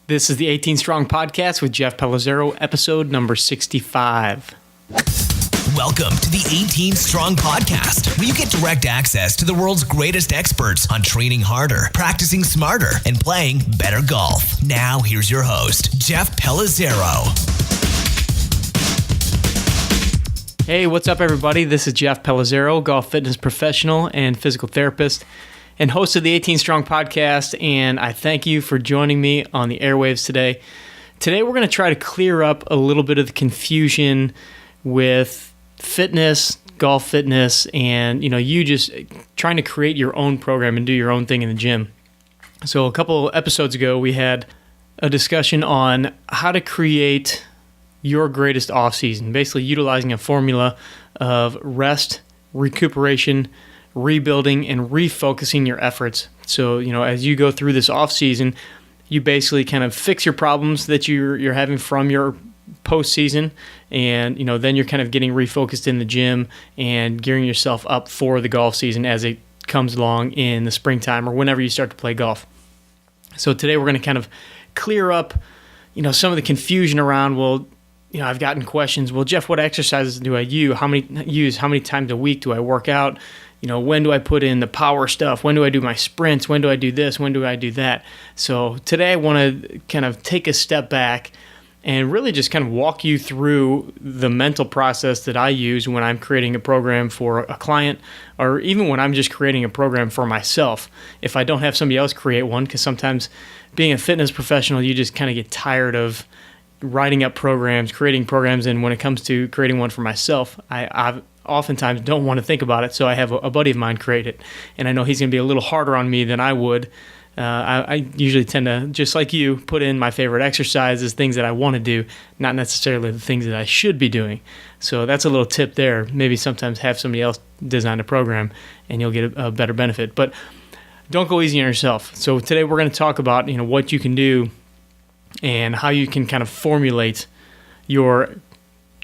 This is the 18 Strong Podcast with Jeff Pellizzero, episode number 65. Welcome to the 18 Strong Podcast, where you get direct access to the world's greatest experts on training harder, practicing smarter, and playing better golf. Now, here's your host, Jeff Pellizzero. Hey, what's up, everybody? This is Jeff Pellizzero, golf fitness professional and physical therapist, and host of the 18 Strong Podcast, and I thank you for joining me on the airwaves today. Today, we're going to try to clear up a little bit of the confusion with fitness, golf fitness, and you just trying to create your own program and do your own thing in the gym. So a couple episodes ago, we had a discussion on how to create your greatest off-season, basically utilizing a formula of rest, recuperation, rebuilding, and refocusing your efforts. So, as you go through this off-season, you basically kind of fix your problems that you're having from your postseason, and then you're kind of getting refocused in the gym and gearing yourself up for the golf season as it comes along in the springtime or whenever you start to play golf. So today we're going to kind of clear up, some of the confusion around, I've gotten questions. Well, Jeff, what exercises do I use? How many times a week do I work out? When do I put in the power stuff? When do I do my sprints? When do I do this? When do I do that? So today I want to kind of take a step back and really just kind of walk you through the mental process that I use when I'm creating a program for a client, or even when I'm just creating a program for myself. If I don't have somebody else create one, because sometimes being a fitness professional, you just kind of get tired of writing up programs, creating programs, and when it comes to creating one for myself, I oftentimes don't want to think about it, so I have a buddy of mine create it, and I know he's going to be a little harder on me than I would. I usually tend to, just like you, put in my favorite exercises, things that I want to do, not necessarily the things that I should be doing. So that's a little tip there. Maybe sometimes have somebody else design a program, and you'll get a better benefit. But don't go easy on yourself. So today we're going to talk about what you can do and how you can kind of formulate your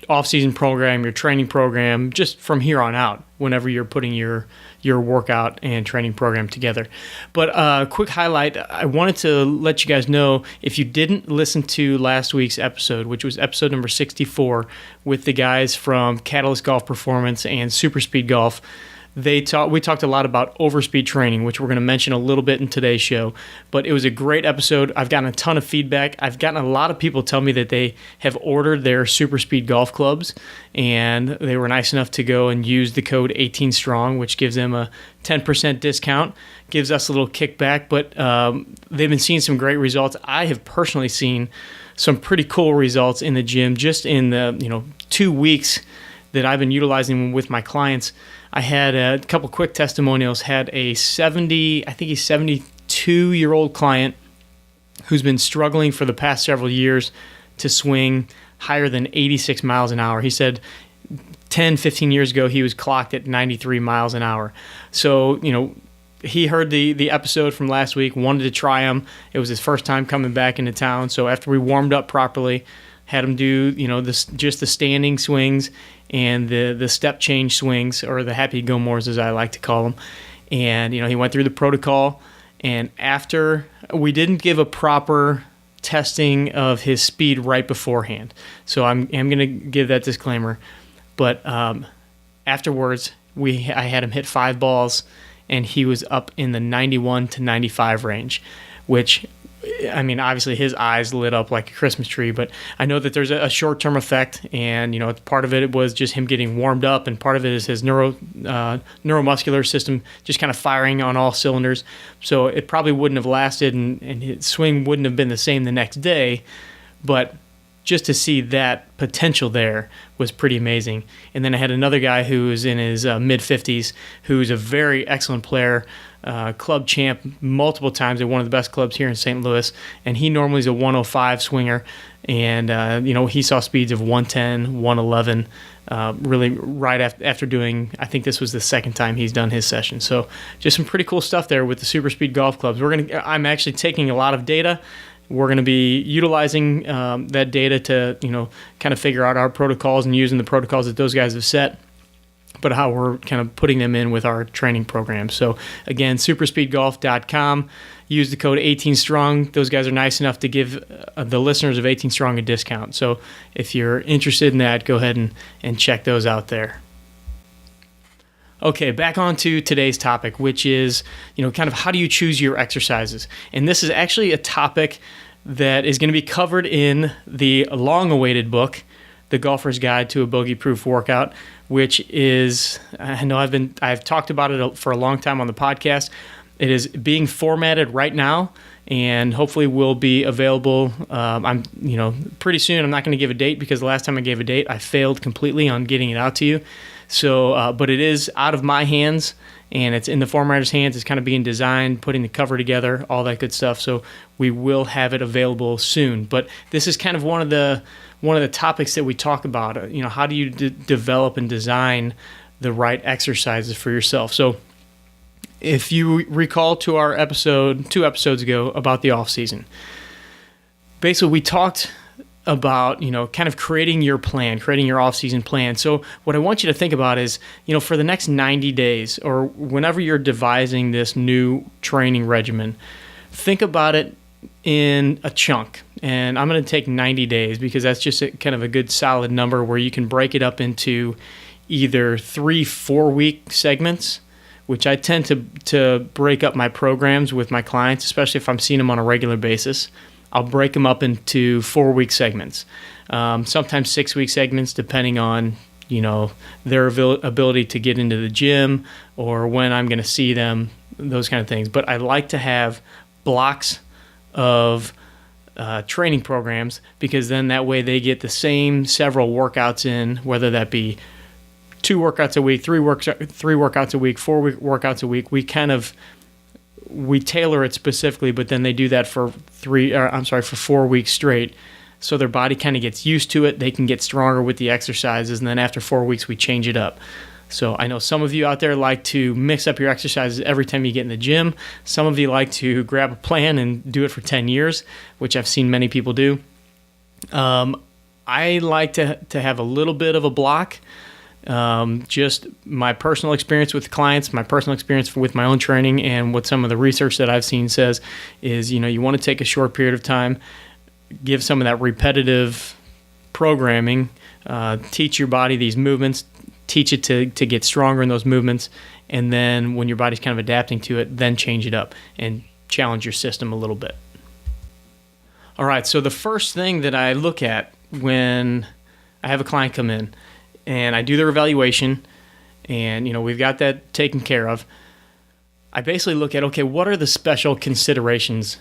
off-season program, your training program, just from here on out, whenever you're putting your workout and training program together. But quick highlight, I wanted to let you guys know, if you didn't listen to last week's episode, which was episode number 64, with the guys from Catalyst Golf Performance and Super Speed Golf, we talked a lot about overspeed training, which we're going to mention a little bit in today's show. But it was a great episode. I've gotten a ton of feedback. I've gotten a lot of people tell me that they have ordered their super speed golf clubs, and they were nice enough to go and use the code 18strong, which gives them a 10% discount, gives us a little kickback. But they've been seeing some great results. I have personally seen some pretty cool results in the gym just in the 2 weeks that I've been utilizing with my clients. I had a couple quick testimonials. Had a 72-year-old client who's been struggling for the past several years to swing higher than 86 miles an hour. He said 10, 15 years ago, he was clocked at 93 miles an hour. So, he heard the episode from last week, wanted to try them. It was his first time coming back into town. So after we warmed up properly, had him do, just the standing swings and the step change swings, or the happy go mores as I like to call them. And, he went through the protocol, and after, we didn't give a proper testing of his speed right beforehand. So I'm going to give that disclaimer. But afterwards, I had him hit 5 balls, and he was up in the 91 to 95 range, which, obviously his eyes lit up like a Christmas tree, but I know that there's a short-term effect, and, part of it was just him getting warmed up, and part of it is his neuromuscular system just kind of firing on all cylinders. So it probably wouldn't have lasted, and his swing wouldn't have been the same the next day, but just to see that potential there was pretty amazing. And then I had another guy who was in his mid-50s, who's a very excellent player, club champ multiple times at one of the best clubs here in St. Louis, and he normally is a 105 swinger, and he saw speeds of 110, 111, really right after doing, I think this was the second time he's done his session. So just some pretty cool stuff there with the super speed golf clubs. I'm actually taking a lot of data. We're going to be utilizing that data to kind of figure out our protocols and using the protocols that those guys have set. but how we're kind of putting them in with our training program. So again, superspeedgolf.com. Use the code 18strong. Those guys are nice enough to give the listeners of 18 Strong a discount. So if you're interested in that, go ahead and check those out there. Okay, back on to today's topic, which is, kind of how do you choose your exercises? And this is actually a topic that is going to be covered in the long-awaited book, The Golfer's Guide to a Bogey-Proof Workout, which is, I know I've talked about it for a long time on the podcast. It is being formatted right now, and hopefully will be available. Pretty soon. I'm not going to give a date because the last time I gave a date, I failed completely on getting it out to you. So, but it is out of my hands, and it's in the formatter's hands. It's kind of being designed, putting the cover together, all that good stuff. So we will have it available soon. But this is kind of one of the topics that we talk about. How do you develop and design the right exercises for yourself? So if you recall to our episode 2 episodes ago about the off season, basically we talked about, kind of creating your plan, creating your off-season plan. So what I want you to think about is, for the next 90 days or whenever you're devising this new training regimen, think about it in a chunk. And I'm going to take 90 days because that's just kind of a good solid number where you can break it up into either 3-4 week segments, which I tend to break up my programs with my clients, especially if I'm seeing them on a regular basis. I'll break them up into 4-week segments, sometimes 6-week segments, depending on their ability to get into the gym or when I'm going to see them, those kind of things. But I like to have blocks of training programs because then that way they get the same several workouts in, whether that be 2 workouts a week, 3 workouts a week, 4 workouts a week. We tailor it specifically, but then they do that for 4 weeks straight. So their body kind of gets used to it. They can get stronger with the exercises. And then after 4 weeks, we change it up. So I know some of you out there like to mix up your exercises every time you get in the gym. Some of you like to grab a plan and do it for 10 years, which I've seen many people do. I like to have a little bit of a block. Just my personal experience with clients, my personal experience with my own training, and what some of the research that I've seen says is, you want to take a short period of time, give some of that repetitive programming, teach your body these movements, teach it to get stronger in those movements, and then when your body's kind of adapting to it, then change it up and challenge your system a little bit. All right, so the first thing that I look at when I have a client come in, and I do their evaluation, and we've got that taken care of. I basically look at, okay, what are the special considerations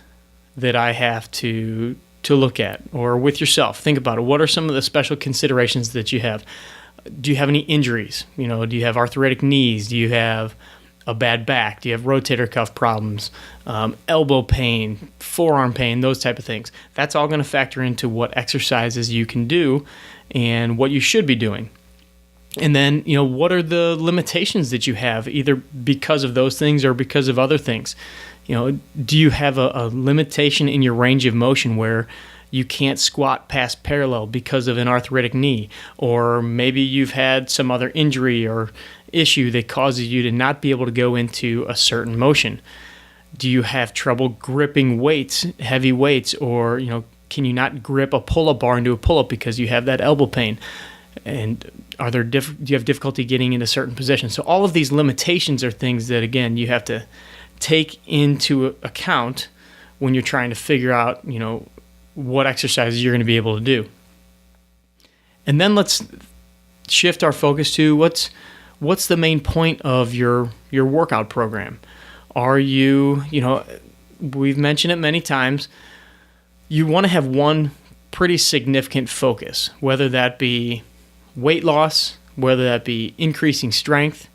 that I have to look at? Or with yourself, think about it. What are some of the special considerations that you have? Do you have any injuries? Do you have arthritic knees? Do you have a bad back? Do you have rotator cuff problems? Elbow pain, forearm pain, those type of things. That's all going to factor into what exercises you can do and what you should be doing. And then, what are the limitations that you have, either because of those things or because of other things? Do you have a limitation in your range of motion where you can't squat past parallel because of an arthritic knee? Or maybe you've had some other injury or issue that causes you to not be able to go into a certain motion? Do you have trouble gripping weights, heavy weights, or, can you not grip a pull-up bar into a pull-up because you have that elbow pain? And do you have difficulty getting into certain positions? So all of these limitations are things that, again, you have to take into account when you're trying to figure out, what exercises you're going to be able to do. And then let's shift our focus to what's the main point of your workout program. Are you, we've mentioned it many times, you want to have one pretty significant focus, whether that be weight loss, whether that be increasing strength,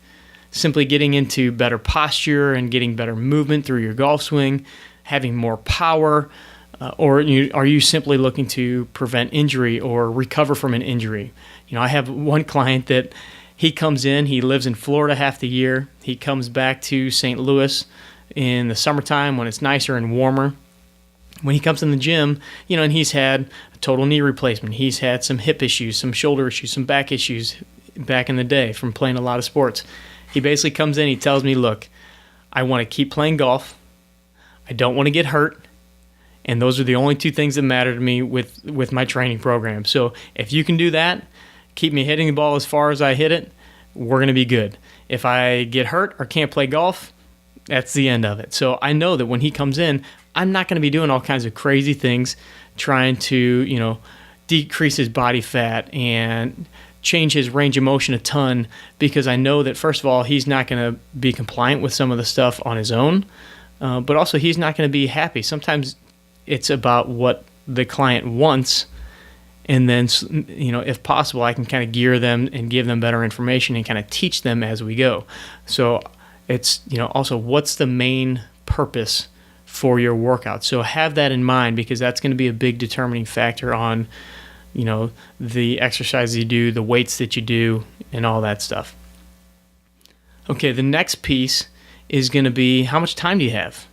simply getting into better posture and getting better movement through your golf swing, having more power, or are you simply looking to prevent injury or recover from an injury? I have one client that he comes in, he lives in Florida half the year. He comes back to St. Louis in the summertime when it's nicer and warmer. When he comes in the gym, and he's had a total knee replacement. He's had some hip issues, some shoulder issues, some back issues, back in the day from playing a lot of sports. He basically comes in, he tells me, look, I want to keep playing golf. I don't want to get hurt. And those are the only two things that matter to me with my training program. So if you can do that, keep me hitting the ball as far as I hit it, we're going to be good. If I get hurt or can't play golf, that's the end of it. So I know that when he comes in, I'm not going to be doing all kinds of crazy things, trying to, decrease his body fat and change his range of motion a ton, because I know that, first of all, he's not going to be compliant with some of the stuff on his own, but also he's not going to be happy. Sometimes it's about what the client wants, and then, if possible, I can kind of gear them and give them better information and kind of teach them as we go. So it's, also what's the main purpose for your workout. So have that in mind, because that's going to be a big determining factor on, the exercises you do, the weights that you do, and all that stuff. Okay, the next piece is going to be, how much time do you have?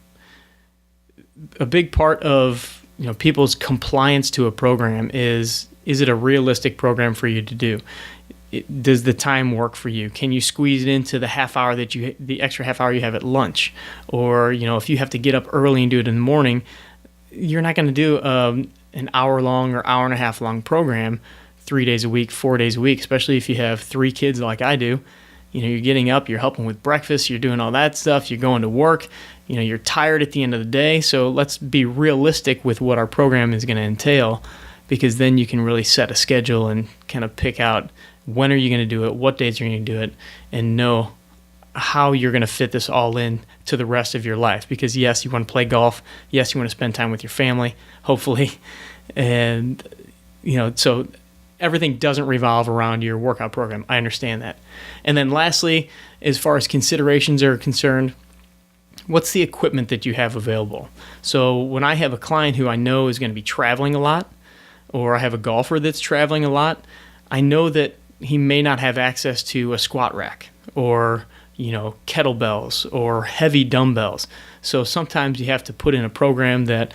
A big part of people's compliance to a program is it a realistic program for you to do? Does the time work for you? Can you squeeze it into the extra half hour you have at lunch? Or if you have to get up early and do it in the morning, you're not going to do an hour long or hour and a half long program 3 days a week, 4 days a week, especially if you have 3 kids like I do. You're getting up, you're helping with breakfast, you're doing all that stuff, you're going to work, you're tired at the end of the day. So let's be realistic with what our program is going to entail, because then you can really set a schedule and kind of pick out when are you going to do it, what days are you going to do it, and know how you're going to fit this all in to the rest of your life. Because yes, you want to play golf, yes, you want to spend time with your family, hopefully, and so everything doesn't revolve around your workout program. I understand that. And then lastly, as far as considerations are concerned, what's the equipment that you have available? So when I have a client who I know is going to be traveling a lot, or I have a golfer that's traveling a lot, I know that he may not have access to a squat rack or, kettlebells or heavy dumbbells. So sometimes you have to put in a program that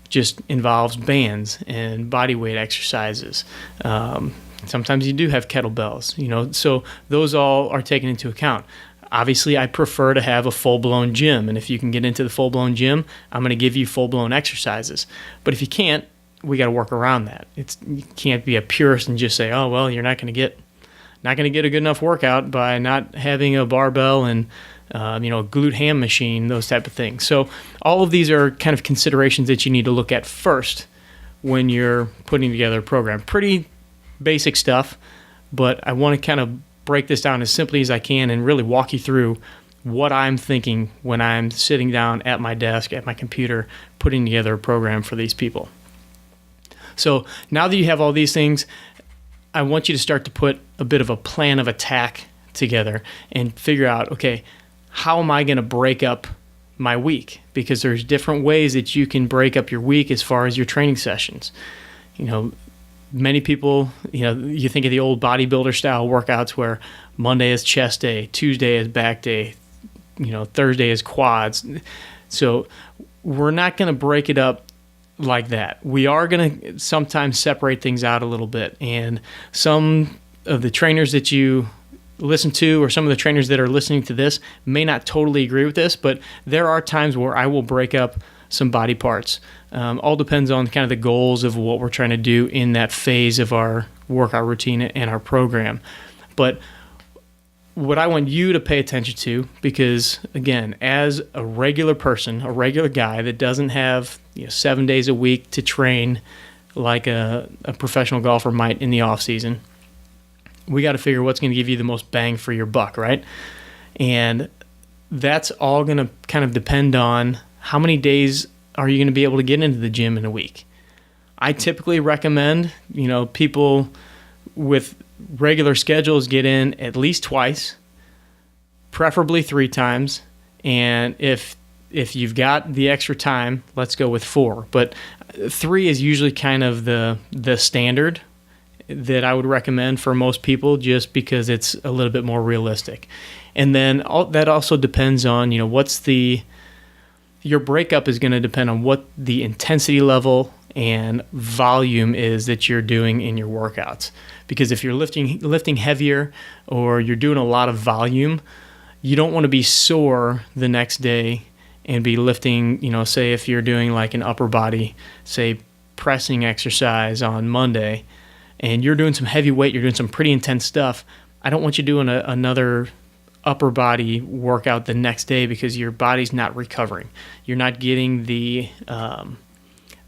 just involves bands and body weight exercises. Sometimes you do have kettlebells, so those all are taken into account. Obviously, I prefer to have a full-blown gym, and if you can get into the full-blown gym, I'm going to give you full-blown exercises. But if you can't, we got to work around that. You can't be a purist and just say, oh, well, you're not going to get a good enough workout by not having a barbell and a glute ham machine, those type of things. So all of these are kind of considerations that you need to look at first when you're putting together a program. Pretty basic stuff, but I want to kind of break this down as simply as I can and really walk you through what I'm thinking when I'm sitting down at my desk, at my computer, putting together a program for these people. So now that you have all these things, I want you to start to put a bit of a plan of attack together and figure out, okay, how am I going to break up my week? Because there's different ways that you can break up your week as far as your training sessions. Many people, you think of the old bodybuilder style workouts where Monday is chest day, Tuesday is back day, Thursday is quads. So we're not going to break it up like that. We are going to sometimes separate things out a little bit. And some of the trainers that you listen to, or some of the trainers that are listening to this, may not totally agree with this, but there are times where I will break up some body parts. All depends on kind of the goals of what we're trying to do in that phase of our workout routine and our program. But what I want you to pay attention to, because again, as a regular person, a regular guy that doesn't have 7 days a week to train like a professional golfer might in the off season, we got to figure what's going to give you the most bang for your buck, right? And that's all going to kind of depend on how many days are you going to be able to get into the gym in a week. I typically recommend, people with regular schedules get in at least twice, preferably 3 times. And if you've got the extra time, let's go with 4. But 3 is usually kind of the standard that I would recommend for most people, just because it's a little bit more realistic. And then that also depends on, your breakup is going to depend on what the intensity level and volume is that you're doing in your workouts. Because if you're lifting heavier or you're doing a lot of volume, you don't want to be sore the next day and be lifting, say if you're doing like an upper body, say pressing exercise on Monday, and you're doing some heavy weight, you're doing some pretty intense stuff. I don't want you doing another upper body workout the next day because your body's not recovering. You're not getting the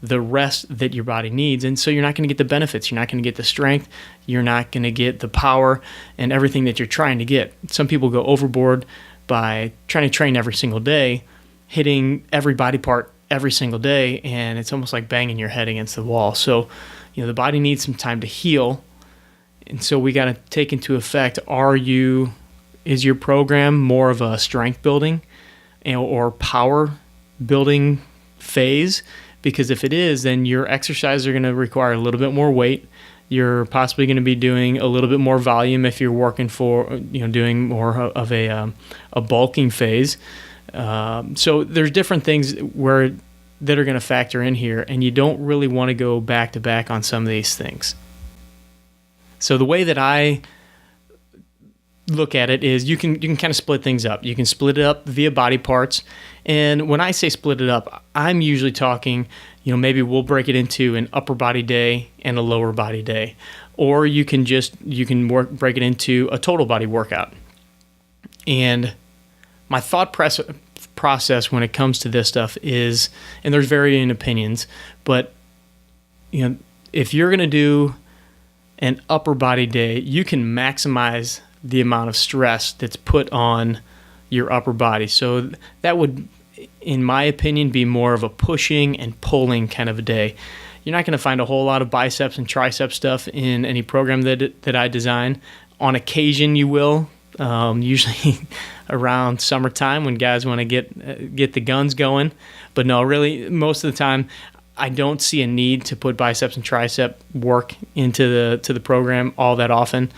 rest that your body needs, and so you're not going to get the benefits. You're not going to get the strength. You're not going to get the power and everything that you're trying to get. Some people go overboard by trying to train every single day, hitting every body part every single day, and it's almost like banging your head against the wall. So, the body needs some time to heal, and so we got to take into effect, is your program more of a strength building or power building phase? Because if it is, then your exercises are going to require a little bit more weight. You're possibly going to be doing a little bit more volume if you're working for, doing more of a bulking phase. So there's different things that are going to factor in here, and you don't really want to go back to back on some of these things. So the way that I look at it is you can kind of split things up. You can split it up via body parts. And when I say split it up, I'm usually talking, maybe we'll break it into an upper body day and a lower body day. Or you can break it into a total body workout. And my thought process when it comes to this stuff is, and there's varying opinions, but if you're going to do an upper body day, you can maximize the amount of stress that's put on your upper body. So that would, in my opinion, be more of a pushing and pulling kind of a day. You're not going to find a whole lot of biceps and tricep stuff in any program that I design. On occasion, you will. Usually around summertime when guys want to get the guns going. But no, really, most of the time, I don't see a need to put biceps and tricep work into the program all that often.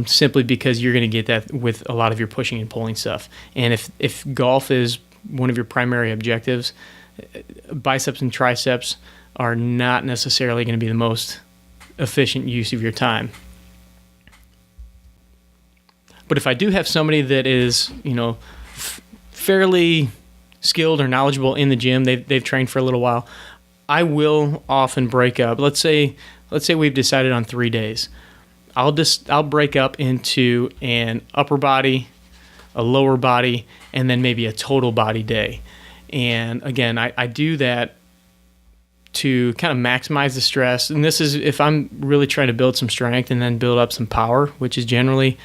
Simply because you're going to get that with a lot of your pushing and pulling stuff. And if golf is one of your primary objectives, biceps and triceps are not necessarily going to be the most efficient use of your time. But if I do have somebody that is, fairly skilled or knowledgeable in the gym, they've trained for a little while, I will often break up. Let's say we've decided on 3 days. I'll break up into an upper body, a lower body, and then maybe a total body day. And again, I do that to kind of maximize the stress. And this is if I'm really trying to build some strength and then build up some power, which is generally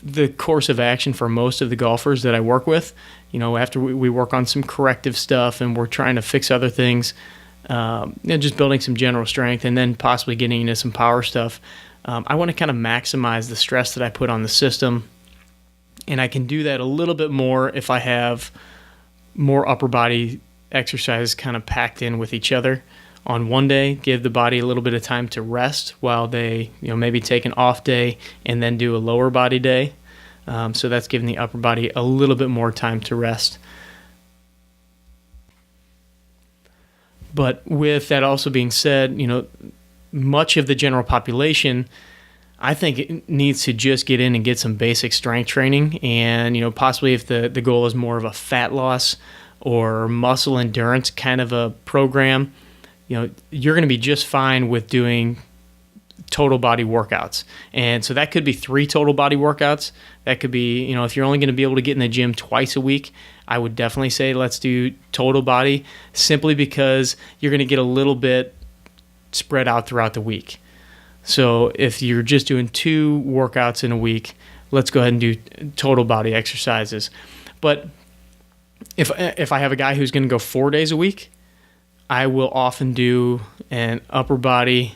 the course of action for most of the golfers that I work with. After we work on some corrective stuff and we're trying to fix other things, just building some general strength and then possibly getting into some power stuff. I want to kind of maximize the stress that I put on the system, and I can do that a little bit more if I have more upper body exercises kind of packed in with each other on one day, give the body a little bit of time to rest while they maybe take an off day and then do a lower body day. So that's giving the upper body a little bit more time to rest. But with that also being said, much of the general population, I think it needs to just get in and get some basic strength training. And, possibly if the goal is more of a fat loss or muscle endurance kind of a program, you're going to be just fine with doing total body workouts. And so that could be 3 total body workouts. That could be, if you're only going to be able to get in the gym twice a week, I would definitely say let's do total body, simply because you're going to get a little bit spread out throughout the week. So if you're just doing 2 workouts in a week, let's go ahead and do total body exercises. But if I have a guy who's going to go 4 days a week, I will often do an upper body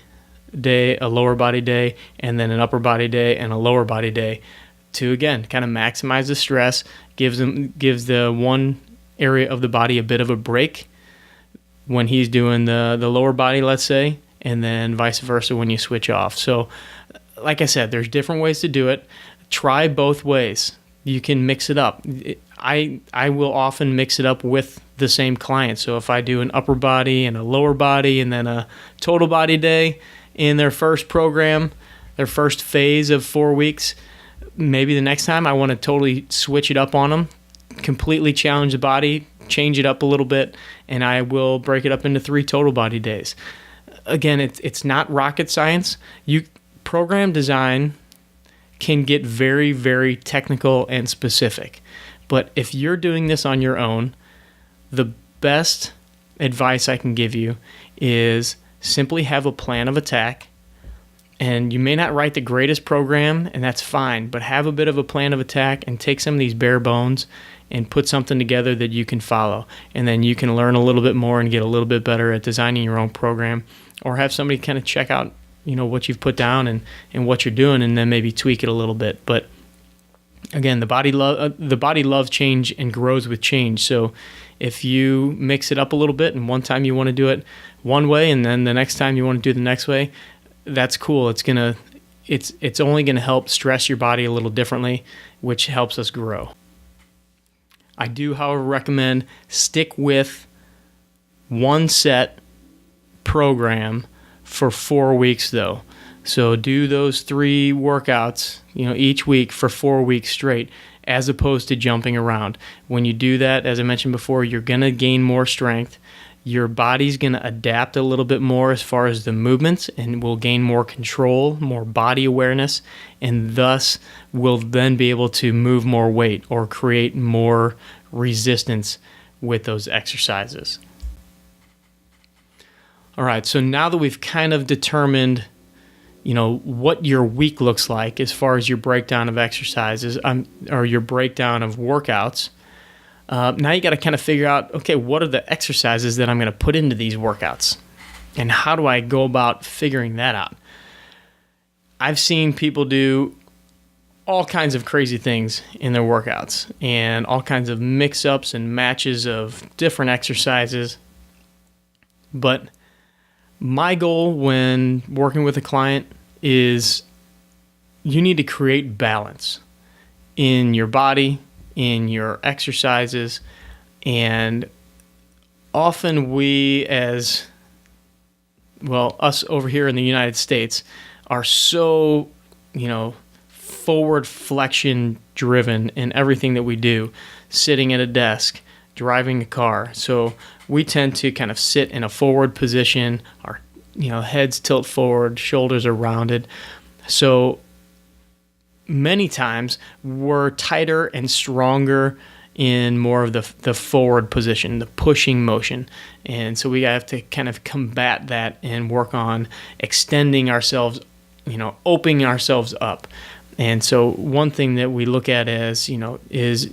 day, a lower body day, and then an upper body day and a lower body day to, again, kind of maximize the stress, gives the one area of the body a bit of a break when he's doing the lower body, let's say, and then vice versa when you switch off. So like I said, there's different ways to do it. Try both ways. You can mix it up. I will often mix it up with the same client. So if I do an upper body and a lower body and then a total body day in their first program, their first phase of 4 weeks, maybe the next time I want to totally switch it up on them, completely challenge the body, change it up a little bit, and I will break it up into 3 total body days. Again, it's not rocket science. Program design can get very, very technical and specific. But if you're doing this on your own, the best advice I can give you is simply have a plan of attack. And you may not write the greatest program, and that's fine, but have a bit of a plan of attack and take some of these bare bones and put something together that you can follow. And then you can learn a little bit more and get a little bit better at designing your own program, or have somebody kind of check out, what you've put down and what you're doing, and then maybe tweak it a little bit. But again, the body loves change and grows with change. So if you mix it up a little bit, and one time you want to do it one way, and then the next time you want to do it the next way, that's cool. It's only gonna help stress your body a little differently, which helps us grow. I do, however, recommend stick with one set program for 4 weeks though. So do those 3 workouts, each week for 4 weeks straight, as opposed to jumping around. When you do that, as I mentioned before, you're gonna gain more strength. Your body's gonna adapt a little bit more as far as the movements, and will gain more control, more body awareness, and thus will then be able to move more weight or create more resistance with those exercises. All right, so now that we've kind of determined, what your week looks like as far as your breakdown of exercises or your breakdown of workouts, now you got to kind of figure out, okay, what are the exercises that I'm going to put into these workouts? And how do I go about figuring that out? I've seen people do all kinds of crazy things in their workouts and all kinds of mix-ups and matches of different exercises. But my goal when working with a client is you need to create balance in your body, in your exercises, and often we us over here in the United States are so, forward flexion driven in everything that we do, sitting at a desk, driving a car. So we tend to kind of sit in a forward position, our heads tilt forward, shoulders are rounded. So many times we're tighter and stronger in more of the forward position, the pushing motion. And so we have to kind of combat that and work on extending ourselves, opening ourselves up. And so one thing that we look at as, is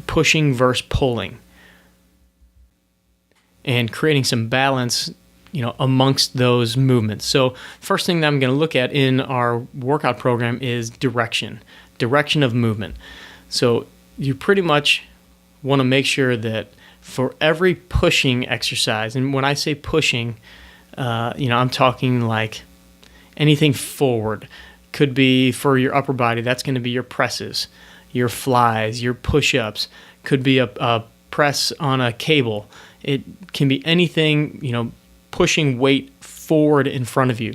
pushing versus pulling, and creating some balance, amongst those movements. So first thing that I'm going to look at in our workout program is direction of movement. So you pretty much want to make sure that for every pushing exercise, and when I say pushing, I'm talking like anything forward. Could be for your upper body, that's going to be your presses, your flies, your push-ups. Could be a press on a cable. It can be anything, pushing weight forward in front of you.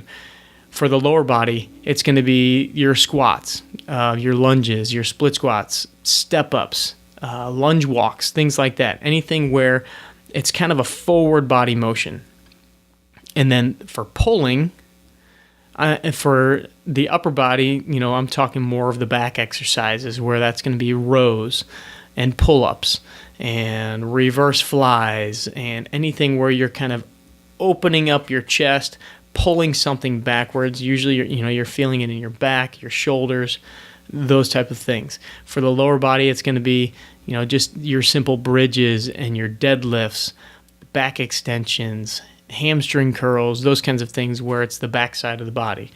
For the lower body, it's going to be your squats, your lunges, your split squats, step-ups, lunge walks, things like that. Anything where it's kind of a forward body motion. And then for pulling, for the upper body, I'm talking more of the back exercises, where that's going to be rows and pull-ups and reverse flies and anything where you're kind of opening up your chest, pulling something backwards. Usually you're feeling it in your back, your shoulders, those type of things. For the lower body, it's going to be, just your simple bridges and your deadlifts, back extensions, hamstring curls, those kinds of things where it's the back side of the body.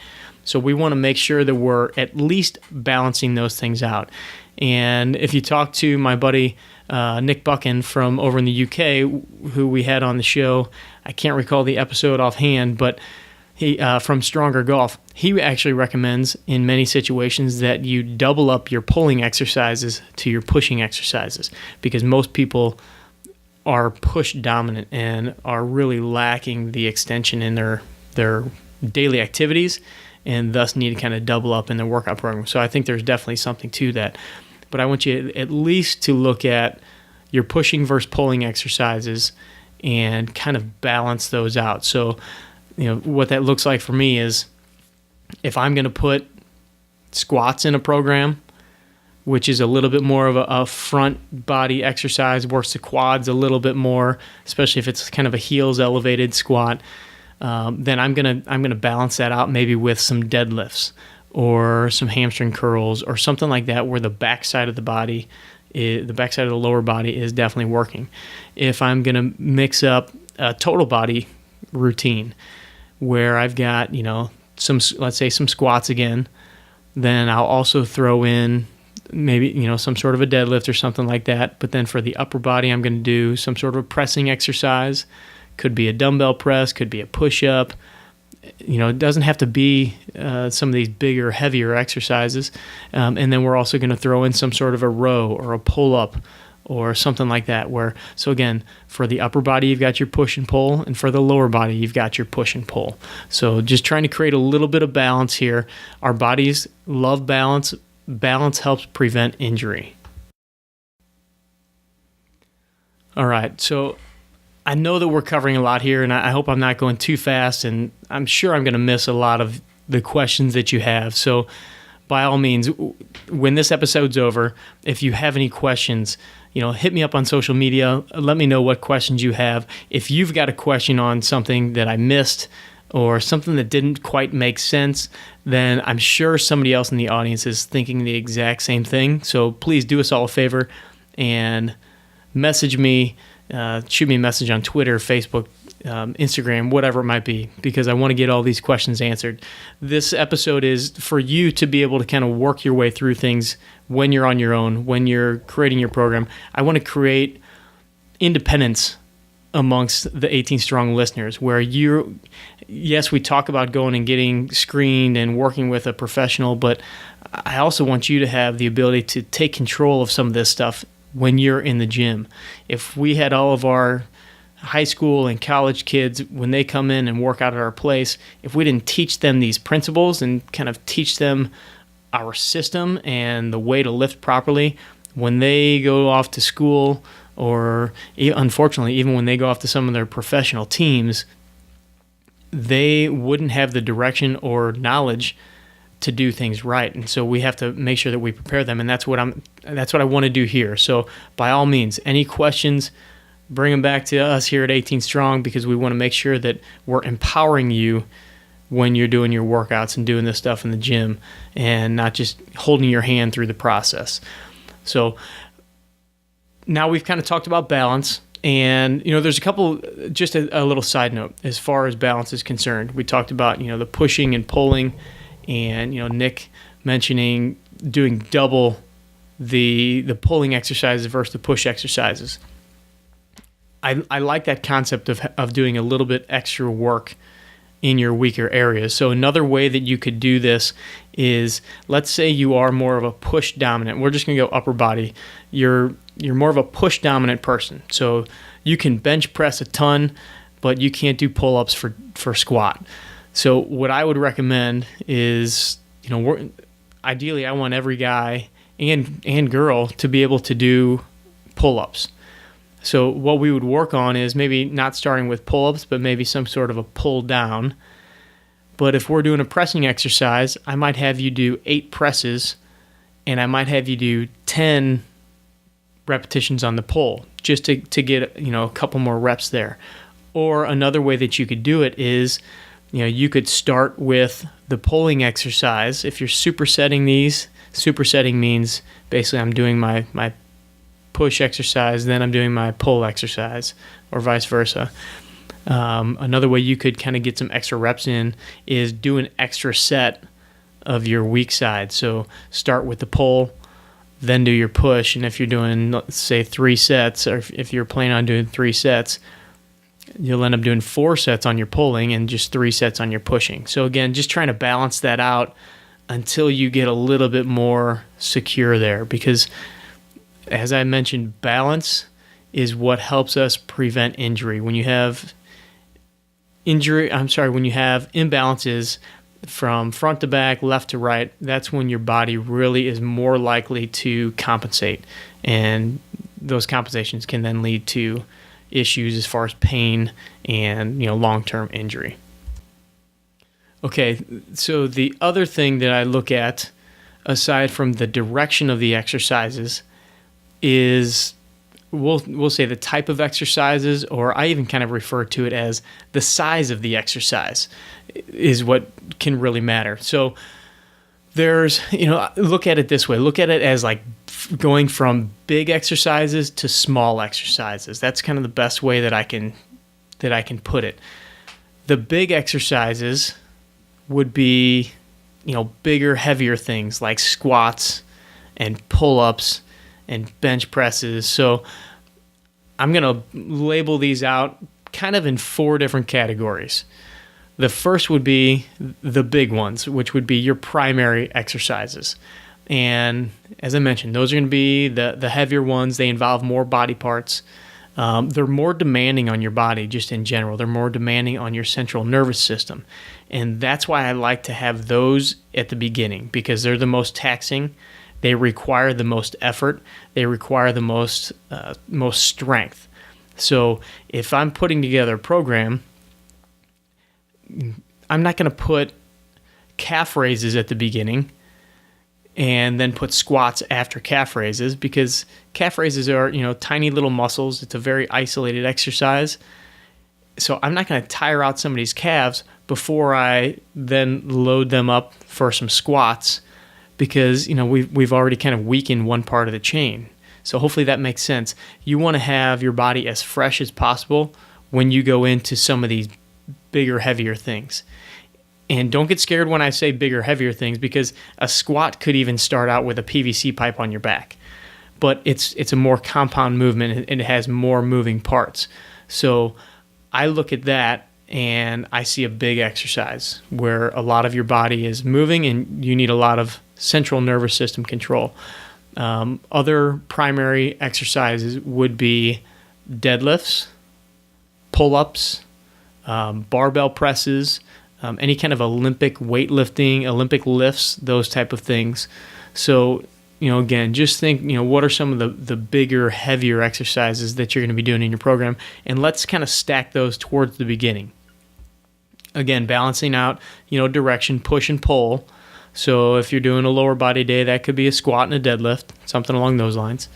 So we want to make sure that we're at least balancing those things out. And if you talk to my buddy Nick Buchan from over in the UK, who we had on the show, I can't recall the episode offhand, but he from Stronger Golf, he actually recommends in many situations that you double up your pulling exercises to your pushing exercises, because most people are push dominant and are really lacking the extension in their daily activities, and thus need to kind of double up in their workout program. So I think there's definitely something to that. But I want you at least to look at your pushing versus pulling exercises and kind of balance those out. So, what that looks like for me is if I'm going to put squats in a program, which is a little bit more of a front body exercise, works the quads a little bit more, especially if it's kind of a heels elevated squat, then I'm gonna balance that out maybe with some deadlifts or some hamstring curls or something like that, where the backside of the body, the backside of the lower body is definitely working. If I'm gonna mix up a total body routine where I've got let's say some squats again, then I'll also throw in maybe some sort of a deadlift or something like that. But then for the upper body, I'm going to do some sort of a pressing exercise. Could be a dumbbell press, could be a push-up. It doesn't have to be some of these bigger, heavier exercises. And then we're also going to throw in some sort of a row or a pull-up or something like that. So again, for the upper body, you've got your push and pull, and for the lower body, you've got your push and pull. So just trying to create a little bit of balance here. Our bodies love balance. Balance helps prevent injury. All right, so I know that we're covering a lot here, and I hope I'm not going too fast, and I'm sure I'm going to miss a lot of the questions that you have. So by all means, when this episode's over, if you have any questions, hit me up on social media. Let me know what questions you have. If you've got a question on something that I missed or something that didn't quite make sense, then I'm sure somebody else in the audience is thinking the exact same thing. So please do us all a favor and message me, shoot me a message on Twitter, Facebook, Instagram, whatever it might be, because I want to get all these questions answered. This episode is for you to be able to kind of work your way through things when you're on your own, when you're creating your program. I want to create independence amongst the 18 Strong listeners, where yes, we talk about going and getting screened and working with a professional, but I also want you to have the ability to take control of some of this stuff when you're in the gym. If we had all of our high school and college kids, when they come in and work out at our place, if we didn't teach them these principles and kind of teach them our system and the way to lift properly, when they go off to school, or unfortunately, even when they go off to some of their professional teams, they wouldn't have the direction or knowledge to do things right. And so we have to make sure that we prepare them, and that's what I want to do here. So by all means, any questions, bring them back to us here at 18 Strong, because we want to make sure that we're empowering you when you're doing your workouts and doing this stuff in the gym, and not just holding your hand through the process. So now we've kind of talked about balance, and there's a couple, just a little side note as far as balance is concerned. We talked about the pushing and pulling, and Nick mentioning doing double the pulling exercises versus the push exercises. I like that concept of doing a little bit extra work in your weaker areas. So another way that you could do this is, let's say you are more of a push dominant. We're just going to go upper body. You're more of a push dominant person. So you can bench press a ton, but you can't do pull-ups for squat. So what I would recommend is, ideally I want every guy and girl to be able to do pull-ups. So what we would work on is maybe not starting with pull-ups, but maybe some sort of a pull down. But if we're doing a pressing exercise, I might have you do 8 presses, and I might have you do 10 repetitions on the pull, just to get a couple more reps there. Or another way that you could do it is, you could start with the pulling exercise. If you're supersetting these, supersetting means basically I'm doing my push exercise, then I'm doing my pull exercise, or vice versa. Another way you could kind of get some extra reps in is do an extra set of your weak side. So start with the pull, then do your push. And if you're doing, let's say, 3 sets, or if you're planning on doing 3 sets, you'll end up doing 4 sets on your pulling and just 3 sets on your pushing. So again, just trying to balance that out until you get a little bit more secure there, because as I mentioned, balance is what helps us prevent injury. When you have imbalances from front to back, left to right, that's when your body really is more likely to compensate. And those compensations can then lead to issues as far as pain and long-term injury. Okay, so the other thing that I look at, aside from the direction of the exercises, is we'll say the type of exercises, or I even kind of refer to it as the size of the exercise is what can really matter. So there's, look at it this way. Look at it as like going from big exercises to small exercises. That's kind of the best way that I can put it. The big exercises would be, bigger, heavier things like squats and pull-ups and bench presses. So I'm going to label these out kind of in 4 different categories. The first would be the big ones, which would be your primary exercises. And as I mentioned, those are going to be the heavier ones. They involve more body parts. They're more demanding on your body just in general. They're more demanding on your central nervous system. And that's why I like to have those at the beginning, because they're the most taxing. They require the most effort. They require the most strength. So if I'm putting together a program, I'm not going to put calf raises at the beginning and then put squats after calf raises, because calf raises are, tiny little muscles. It's a very isolated exercise. So I'm not going to tire out somebody's calves before I then load them up for some squats, because, we've already kind of weakened one part of the chain. So hopefully that makes sense. You want to have your body as fresh as possible when you go into some of these bigger, heavier things. And don't get scared when I say bigger, heavier things, because a squat could even start out with a PVC pipe on your back. But it's a more compound movement, and it has more moving parts. So I look at that and I see a big exercise where a lot of your body is moving and you need a lot of central nervous system control. Other primary exercises would be deadlifts, pull-ups, barbell presses, any kind of Olympic weightlifting, Olympic lifts, those type of things. So, again, just think, what are some of the bigger, heavier exercises that you're going to be doing in your program, and let's kind of stack those towards the beginning. Again, balancing out, direction, push and pull. So if you're doing a lower body day, that could be a squat and a deadlift, something along those lines.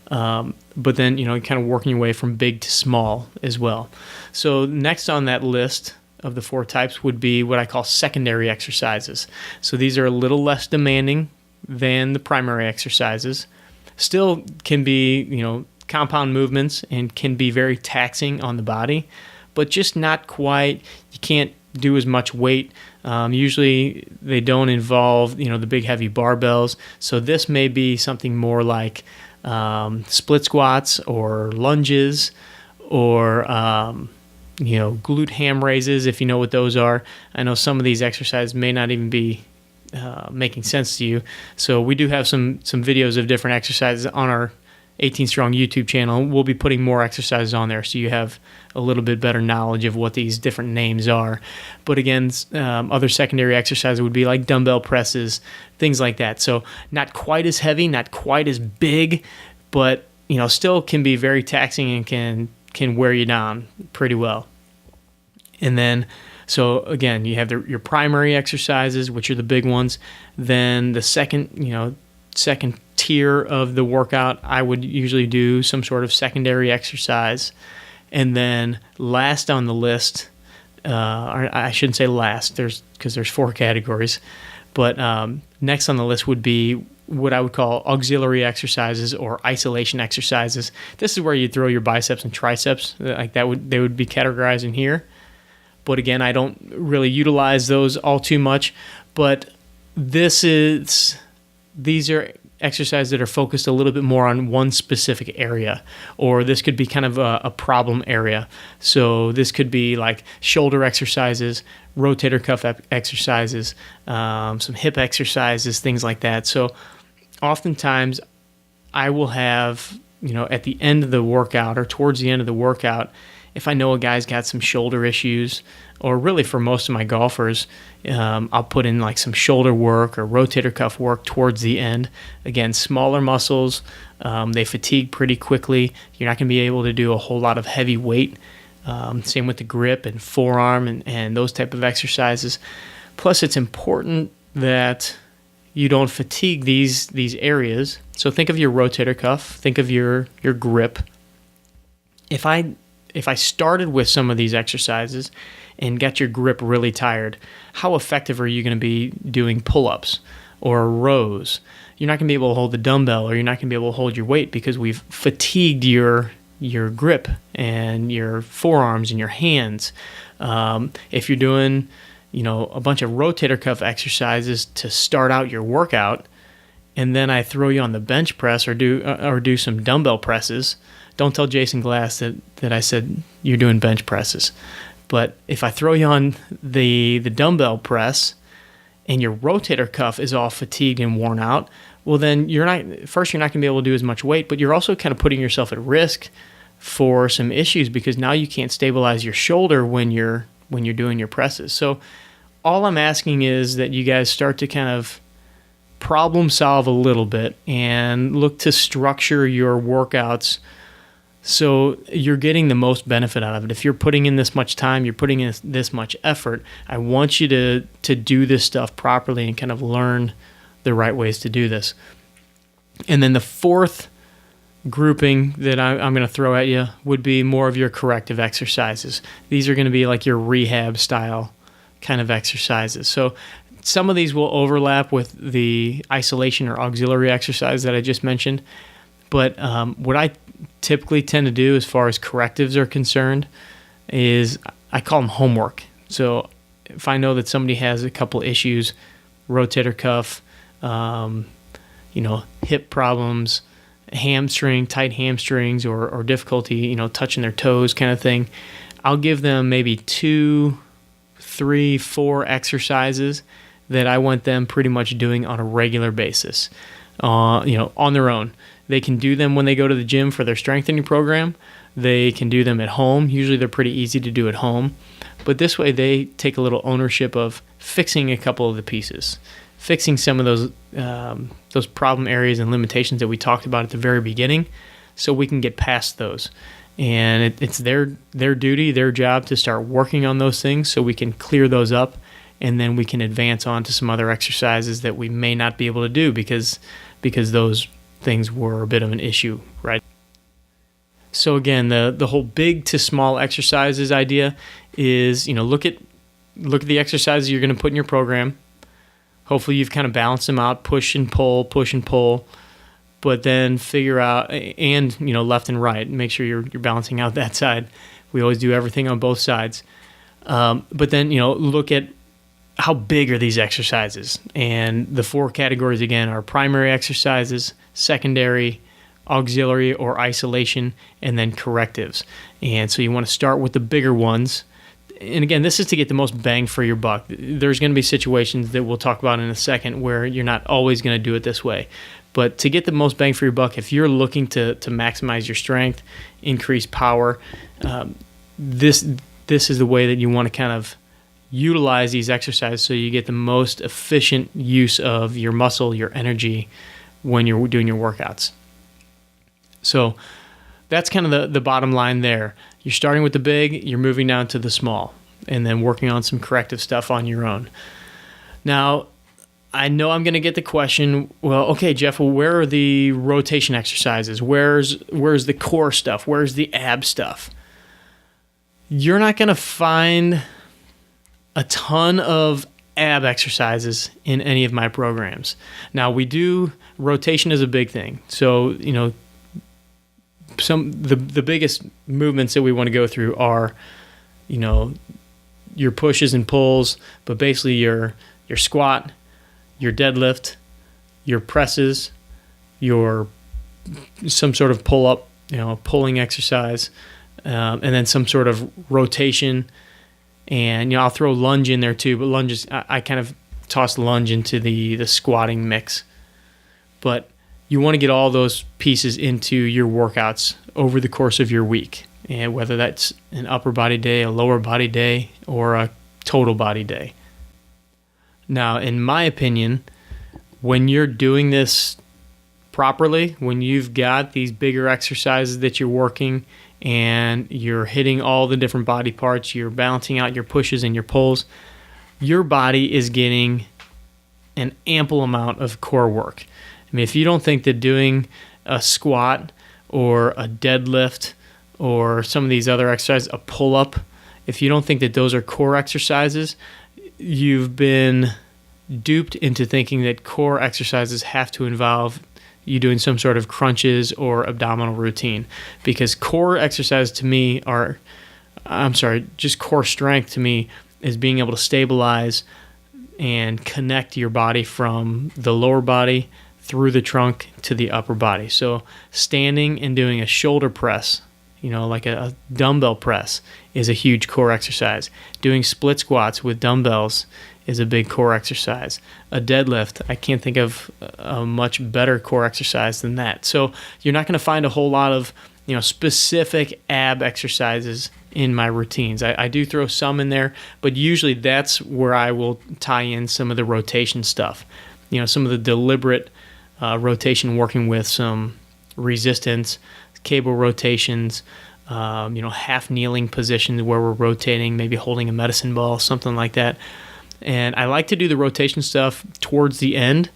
But then, kind of working your way from big to small as well. So next on that list of the 4 types would be what I call secondary exercises. So these are a little less demanding than the primary exercises. Still can be, compound movements and can be very taxing on the body, but just not quite. You can't do as much weight. Usually they don't involve, the big heavy barbells. So this may be something more like split squats or lunges or, glute ham raises, if you know what those are. I know some of these exercises may not even be making sense to you. So we do have some videos of different exercises on our 18 Strong YouTube channel. We'll be putting more exercises on there so you have a little bit better knowledge of what these different names are. But again, other secondary exercises would be like dumbbell presses, things like that. So not quite as heavy, not quite as big, but still can be very taxing and can wear you down pretty well. And then, so again, you have your primary exercises, which are the big ones. Then the second tier of the workout, I would usually do some sort of secondary exercise. And then last on the list, or I shouldn't say last, because there's 4 categories, but next on the list would be what I would call auxiliary exercises or isolation exercises. This is where you throw your biceps and triceps, like they would be categorized in here. But again, I don't really utilize those all too much. But these are exercises that are focused a little bit more on one specific area, or this could be kind of a problem area. So this could be like shoulder exercises, rotator cuff exercises, some hip exercises, things like that. So oftentimes I will have at the end of the workout or towards the end of the workout, if I know a guy's got some shoulder issues, or really for most of my golfers, I'll put in like some shoulder work or rotator cuff work towards the end. Again, smaller muscles, they fatigue pretty quickly. You're not going to be able to do a whole lot of heavy weight. Same with the grip and forearm and those type of exercises. Plus, it's important that you don't fatigue these areas. So think of your rotator cuff, think of your grip. If I started with some of these exercises and got your grip really tired, how effective are you going to be doing pull-ups or rows? You're not going to be able to hold the dumbbell, or you're not going to be able to hold your weight because we've fatigued your grip and your forearms and your hands. If you're doing, a bunch of rotator cuff exercises to start out your workout, and then I throw you on the bench press or do some dumbbell presses. Don't tell Jason Glass that I said you're doing bench presses. But if I throw you on the dumbbell press and your rotator cuff is all fatigued and worn out, well, then you're not going to be able to do as much weight, but you're also kind of putting yourself at risk for some issues because now you can't stabilize your shoulder when you're doing your presses. So all I'm asking is that you guys start to kind of problem solve a little bit and look to structure your workouts so you're getting the most benefit out of it. If you're putting in this much time, you're putting in this much effort, I want you to do this stuff properly and kind of learn the right ways to do this. And then the fourth grouping that I'm going to throw at you would be more of your corrective exercises. These are going to be like your rehab style kind of exercises. So some of these will overlap with the isolation or auxiliary exercise that I just mentioned. But what I typically tend to do as far as correctives are concerned is I call them homework. So if I know that somebody has a couple issues, rotator cuff, hip problems, tight hamstrings, or difficulty, touching their toes kind of thing, I'll give them maybe 2, 3, 4 exercises that I want them pretty much doing on a regular basis, on their own. They can do them when they go to the gym for their strengthening program. They can do them at home. Usually they're pretty easy to do at home. But this way they take a little ownership of fixing a couple of the pieces, fixing some of those problem areas and limitations that we talked about at the very beginning, so we can get past those. And it's their duty, their job to start working on those things so we can clear those up, and then we can advance on to some other exercises that we may not be able to do because those things were a bit of an issue, right? So again, the whole big to small exercises idea is, look at the exercises you're going to put in your program. Hopefully you've kind of balanced them out, push and pull, but then figure out, and left and right, make sure you're balancing out that side. We always do everything on both sides. But then, look at how big are these exercises? And the 4 categories, again, are primary exercises, secondary, auxiliary or isolation, and then correctives. And so you want to start with the bigger ones. And again, this is to get the most bang for your buck. There's going to be situations that we'll talk about in a second where you're not always going to do it this way. But to get the most bang for your buck, if you're looking to maximize your strength, increase power, this is the way that you want to kind of utilize these exercises so you get the most efficient use of your muscle, your energy when you're doing your workouts. So that's kind of the bottom line there. You're starting with the big, you're moving down to the small, and then working on some corrective stuff on your own. Now, I know I'm going to get the question, well, okay, Jeff, where are the rotation exercises? Where's the core stuff? Where's the ab stuff? You're not going to find a ton of ab exercises in any of my programs. Now, rotation is a big thing. So, the biggest movements that we want to go through are, your pushes and pulls, but basically your squat, your deadlift, your presses, some sort of pull-up, pulling exercise, and then some sort of rotation. And I'll throw lunge in there too, but lunge I kind of toss lunge into the squatting mix. But you want to get all those pieces into your workouts over the course of your week, and whether that's an upper body day, a lower body day, or a total body day. Now, in my opinion, when you're doing this properly, when you've got these bigger exercises that you're working and you're hitting all the different body parts, you're balancing out your pushes and your pulls, your body is getting an ample amount of core work. I mean, if you don't think that doing a squat or a deadlift or some of these other exercises, a pull-up, if you don't think that those are core exercises, you've been duped into thinking that core exercises have to involve you doing some sort of crunches or abdominal routine. Because core exercises to me just core strength to me is being able to stabilize and connect your body from the lower body through the trunk to the upper body. So standing and doing a shoulder press, like a dumbbell press, is a huge core exercise. Doing split squats with dumbbells is a big core exercise. A deadlift, I can't think of a much better core exercise than that. So you're not going to find a whole lot of specific ab exercises in my routines. I do throw some in there, but usually that's where I will tie in some of the rotation stuff. Some of the deliberate rotation, working with some resistance, cable rotations, half kneeling positions where we're rotating, maybe holding a medicine ball, something like that. And I like to do the rotation stuff towards the end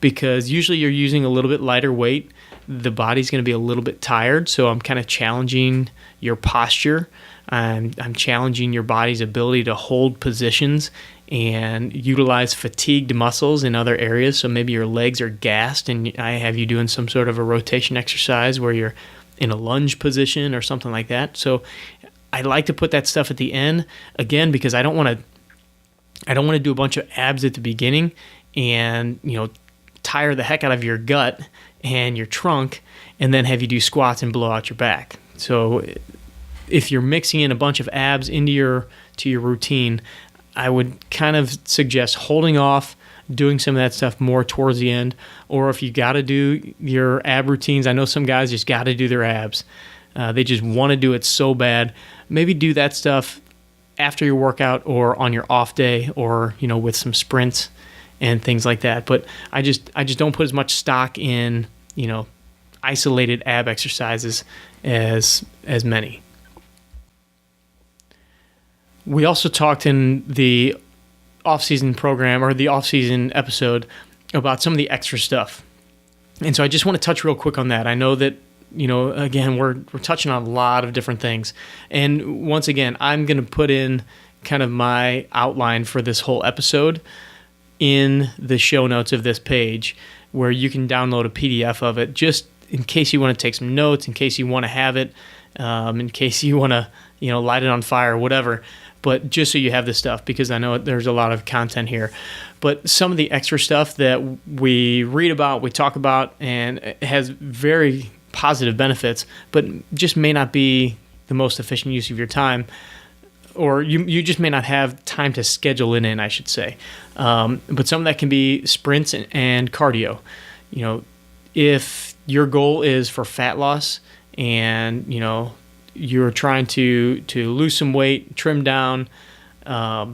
because usually you're using a little bit lighter weight. The body's going to be a little bit tired, so I'm kind of challenging your posture. I'm challenging your body's ability to hold positions and utilize fatigued muscles in other areas. So maybe your legs are gassed and I have you doing some sort of a rotation exercise where you're in a lunge position or something like that. So I like to put that stuff at the end, again, because I don't want to do a bunch of abs at the beginning and tire the heck out of your gut and your trunk and then have you do squats and blow out your back. So if you're mixing in a bunch of abs into your routine, I would kind of suggest holding off, doing some of that stuff more towards the end. Or if you got to do your ab routines, I know some guys just got to do their abs. They just want to do it so bad. Maybe do that stuff after your workout or on your off day, or with some sprints and things like that. But I just don't put as much stock in isolated ab exercises as many. We also talked in the off-season program, or the off-season episode, about some of the extra stuff. And so I just want to touch real quick on that. I know that, again, we're touching on a lot of different things. And once again, I'm going to put in kind of my outline for this whole episode in the show notes of this page, where you can download a PDF of it, just in case you want to take some notes, in case you want to have it, in case you want to, light it on fire, whatever. But just so you have this stuff, because I know there's a lot of content here. But some of the extra stuff that we read about, we talk about, and it has very positive benefits, but just may not be the most efficient use of your time, or you just may not have time to schedule it in, I should say. But some of that can be sprints and cardio. If your goal is for fat loss and, you're trying to lose some weight, trim down, I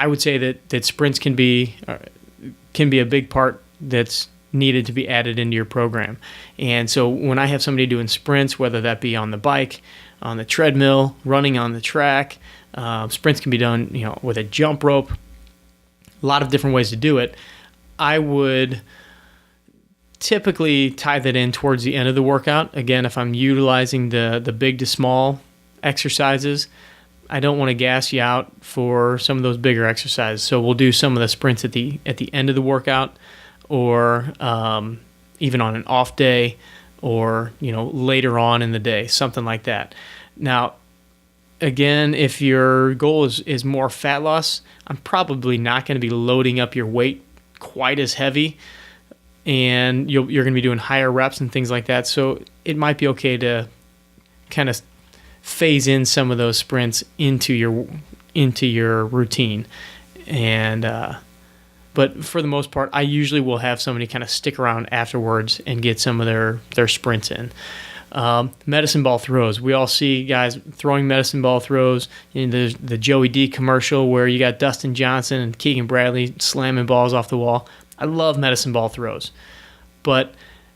would say that sprints can be a big part that's needed to be added into your program. And so when I have somebody doing sprints, whether that be on the bike, on the treadmill, running on the track, sprints can be done, with a jump rope, a lot of different ways to do it. I would typically tie that in towards the end of the workout. Again, if I'm utilizing the big to small exercises, I don't want to gas you out for some of those bigger exercises. So we'll do some of the sprints at the end of the workout, or even on an off day, or later on in the day, something like that. Now, again, if your goal is more fat loss, I'm probably not going to be loading up your weight quite as heavy, and you're going to be doing higher reps and things like that. So it might be okay to kind of phase in some of those sprints into your routine. And But for the most part, I usually will have somebody kind of stick around afterwards and get some of their sprints in. Medicine ball throws. We all see guys throwing medicine ball throws. The Joey D commercial where you got Dustin Johnson and Keegan Bradley slamming balls off the wall. I love medicine ball throws, but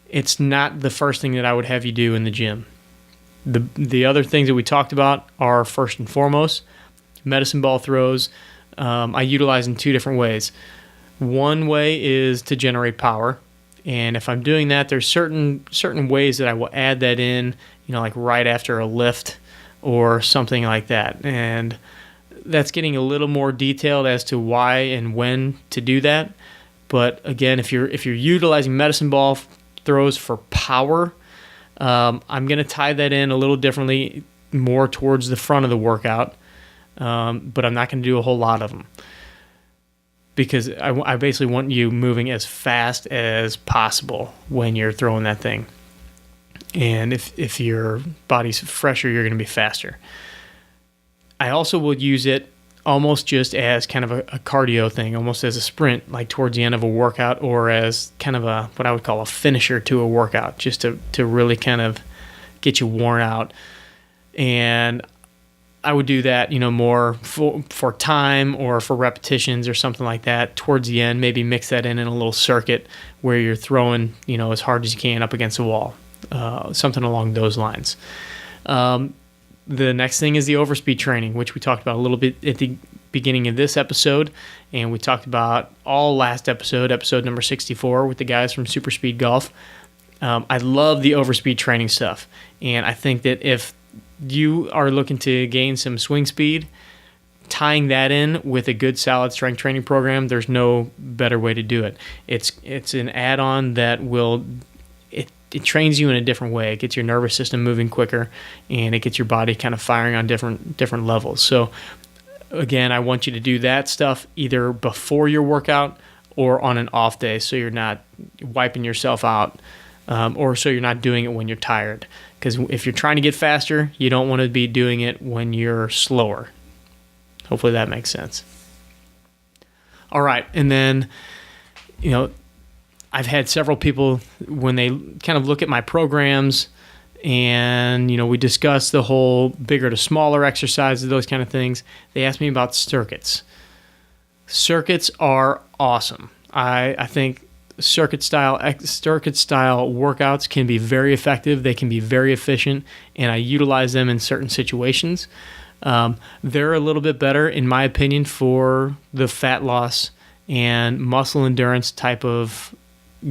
it's not the first thing that I would have you do in the gym. The other things that we talked about are first and foremost. Medicine ball throws I utilize in two different ways. One way is to generate power. And if I'm doing that, there's certain ways that I will add that in, like right after a lift or something like that. And that's getting a little more detailed as to why and when to do that. But again, if you're utilizing medicine ball throws for power, I'm going to tie that in a little differently, more towards the front of the workout. But I'm not going to do a whole lot of them, because I basically want you moving as fast as possible when you're throwing that thing. And if your body's fresher, you're going to be faster. I also will use it almost just as kind of a cardio thing, almost as a sprint, like towards the end of a workout, or as kind of what I would call a finisher to a workout, just to really kind of get you worn out. And I would do that, more for time or for repetitions or something like that towards the end. Maybe mix that in a little circuit where you're throwing, as hard as you can up against the wall, something along those lines. The next thing is the overspeed training, which we talked about a little bit at the beginning of this episode, and we talked about all last episode number 64 with the guys from Super Speed Golf. I love the overspeed training stuff, and I think that if you are looking to gain some swing speed, tying that in with a good solid strength training program, there's no better way to do it. It's an add-on that it trains you in a different way. It gets your nervous system moving quicker, and it gets your body kind of firing on different levels. So again, I want you to do that stuff either before your workout or on an off day, so you're not wiping yourself out, or so you're not doing it when you're tired. Because if you're trying to get faster, you don't want to be doing it when you're slower. Hopefully that makes sense. All right, and then, I've had several people, when they kind of look at my programs and, we discuss the whole bigger to smaller exercises, those kind of things, they ask me about circuits. Circuits are awesome. I think circuit style workouts can be very effective. They can be very efficient, and I utilize them in certain situations. They're a little bit better, in my opinion, for the fat loss and muscle endurance type of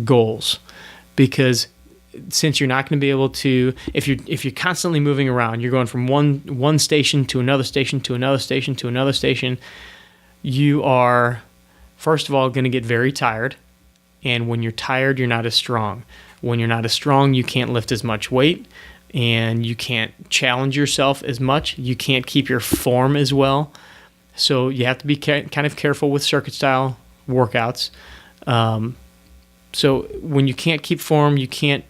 goals, because since you're not going to be able to, if you're constantly moving around, you're going from one station to another station to another station to another station, you are first of all going to get very tired. And when you're tired, you're not as strong. When you're not as strong, you can't lift as much weight, and you can't challenge yourself as much. You can't keep your form as well. So you have to be kind of careful with circuit-style workouts. So when you can't keep form, you can't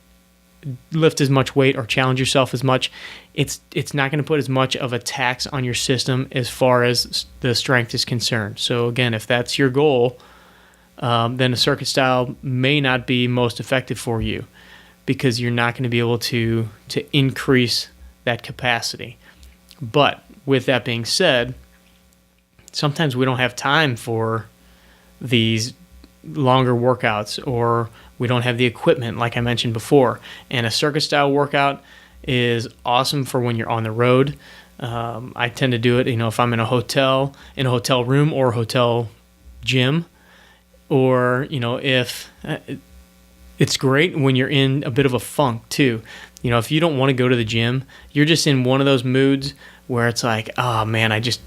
lift as much weight or challenge yourself as much, it's not going to put as much of a tax on your system as far as the strength is concerned. So again, if that's your goal, then a circuit style may not be most effective for you, because you're not going to be able to increase that capacity. But with that being said, sometimes we don't have time for these longer workouts, or we don't have the equipment like I mentioned before. And a circuit style workout is awesome for when you're on the road. I tend to do it, if I'm in a hotel room or hotel gym. Or, if it's great when you're in a bit of a funk too. If you don't want to go to the gym, you're just in one of those moods where it's like, oh man, I just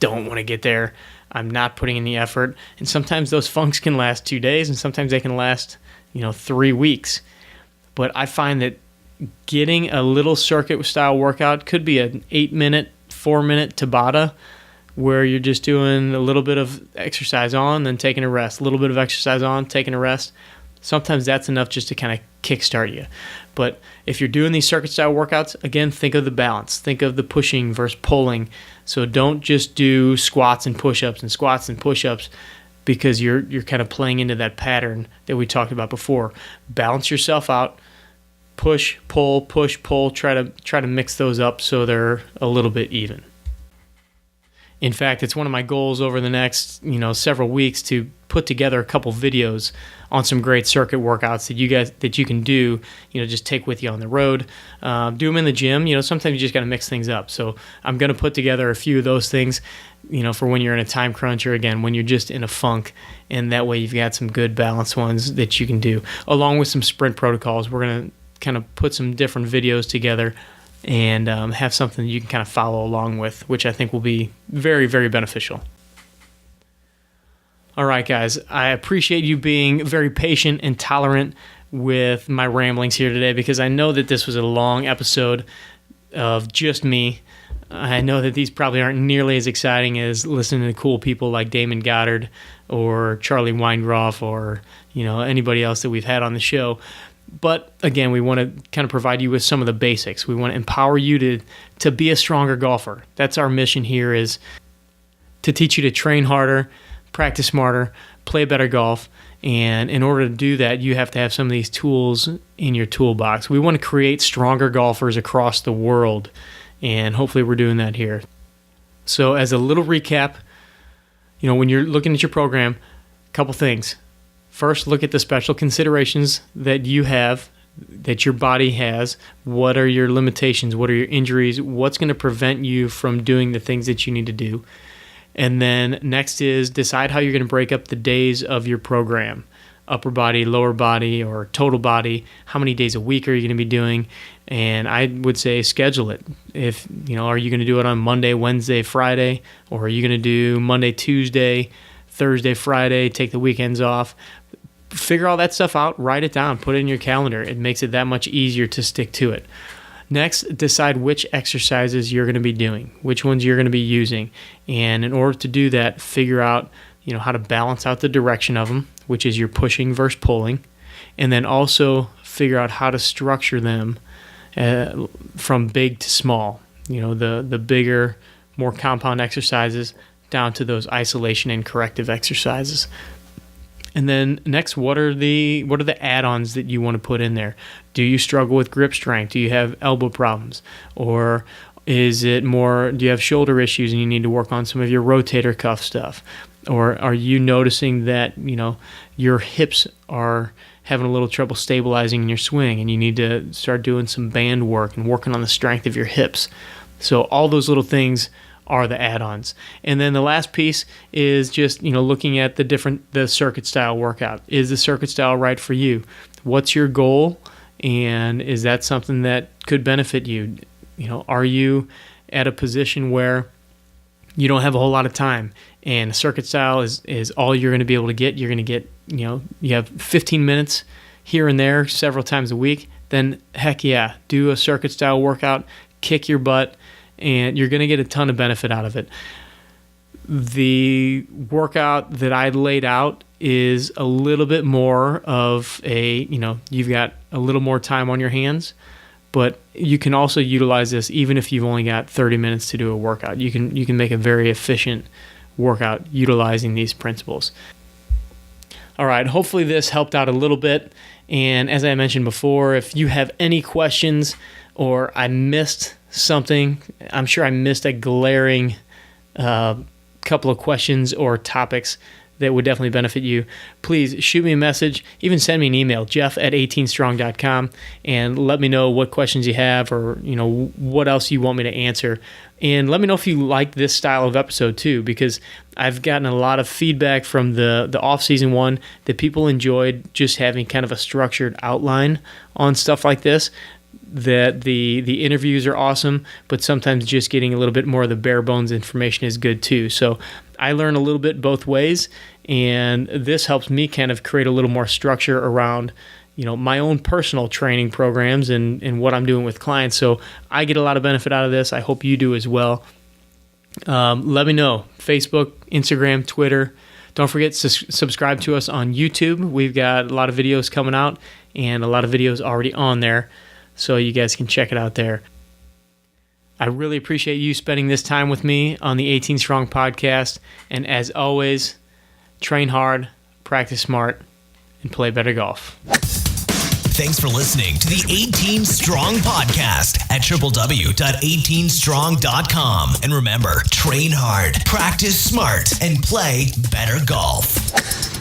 don't want to get there. I'm not putting in the effort. And sometimes those funks can last 2 days, and sometimes they can last, 3 weeks. But I find that getting a little circuit style workout could be an 8-minute, 4-minute Tabata, where you're just doing a little bit of exercise on, then taking a rest, a little bit of exercise on, taking a rest. Sometimes that's enough just to kind of kickstart you. But if you're doing these circuit style workouts, again, think of the balance. Think of the pushing versus pulling. So don't just do squats and push-ups, because you're kind of playing into that pattern that we talked about before. Balance yourself out, push, pull, try to mix those up so they're a little bit even. In fact, it's one of my goals over the next, several weeks to put together a couple videos on some great circuit workouts that you can do, just take with you on the road. Do them in the gym. Sometimes you just got to mix things up. So I'm going to put together a few of those things, for when you're in a time crunch, or again, when you're just in a funk, and that way you've got some good balanced ones that you can do, along with some sprint protocols. We're going to kind of put some different videos together and have something you can kind of follow along with, which I think will be very, very beneficial. All right, guys, I appreciate you being very patient and tolerant with my ramblings here today, because I know that this was a long episode of just me. I know that these probably aren't nearly as exciting as listening to cool people like Damon Goddard or Charlie Weingroff or, anybody else that we've had on the show. But again, we want to kind of provide you with some of the basics. We want to empower you to be a stronger golfer. That's our mission here, is to teach you to train harder, practice smarter, play better golf. And in order to do that, you have to have some of these tools in your toolbox. We want to create stronger golfers across the world, and hopefully we're doing that here. So as a little recap, when you're looking at your program, a couple things. First, look at the special considerations that you have, that your body has. What are your limitations? What are your injuries? What's going to prevent you from doing the things that you need to do? And then next is decide how you're going to break up the days of your program. Upper body, lower body, or total body. How many days a week are you going to be doing? And I would say schedule it. If, are you going to do it on Monday, Wednesday, Friday? Or are you going to do Monday, Tuesday, Thursday, Friday, take the weekends off? Figure all that stuff out, write it down, put it in your calendar. It makes it that much easier to stick to it. Next, decide which exercises you're going to be doing, which ones you're going to be using. And in order to do that, figure out, how to balance out the direction of them, which is your pushing versus pulling. And then also figure out how to structure them from big to small. The bigger, more compound exercises down to those isolation and corrective exercises. And then next, what are the add-ons that you want to put in there? Do you struggle with grip strength? Do you have elbow problems? Or is it more, do you have shoulder issues and you need to work on some of your rotator cuff stuff? Or are you noticing that, your hips are having a little trouble stabilizing in your swing and you need to start doing some band work and working on the strength of your hips? So all those little things are the add-ons. And then the last piece is just, looking at the circuit style workout. Is the circuit style right for you? What's your goal? And is that something that could benefit you? Are you at a position where you don't have a whole lot of time and circuit style is all you're going to be able to get? You're going to get, you have 15 minutes here and there several times a week, then heck yeah, do a circuit style workout, kick your butt, and you're going to get a ton of benefit out of it. The workout that I laid out is a little bit more of you've got a little more time on your hands, but you can also utilize this even if you've only got 30 minutes to do a workout. You can make a very efficient workout utilizing these principles. All right, hopefully this helped out a little bit. And as I mentioned before, if you have any questions or I missed something, I'm sure I missed a glaring couple of questions or topics that would definitely benefit you, please shoot me a message, even send me an email, jeff@18strong.com, and let me know what questions you have or what else you want me to answer. And let me know if you like this style of episode too, because I've gotten a lot of feedback from the off-season one that people enjoyed just having kind of a structured outline on stuff like this. That the interviews are awesome, but sometimes just getting a little bit more of the bare bones information is good too. So I learn a little bit both ways, and this helps me kind of create a little more structure around my own personal training programs and what I'm doing with clients. So I get a lot of benefit out of this. I hope you do as well. Let me know. Facebook, Instagram, Twitter. Don't forget to subscribe to us on YouTube. We've got a lot of videos coming out and a lot of videos already on there, so you guys can check it out there. I really appreciate you spending this time with me on the 18 Strong podcast. And as always, train hard, practice smart, and play better golf. Thanks for listening to the 18 Strong podcast at www.18strong.com. And remember, train hard, practice smart, and play better golf.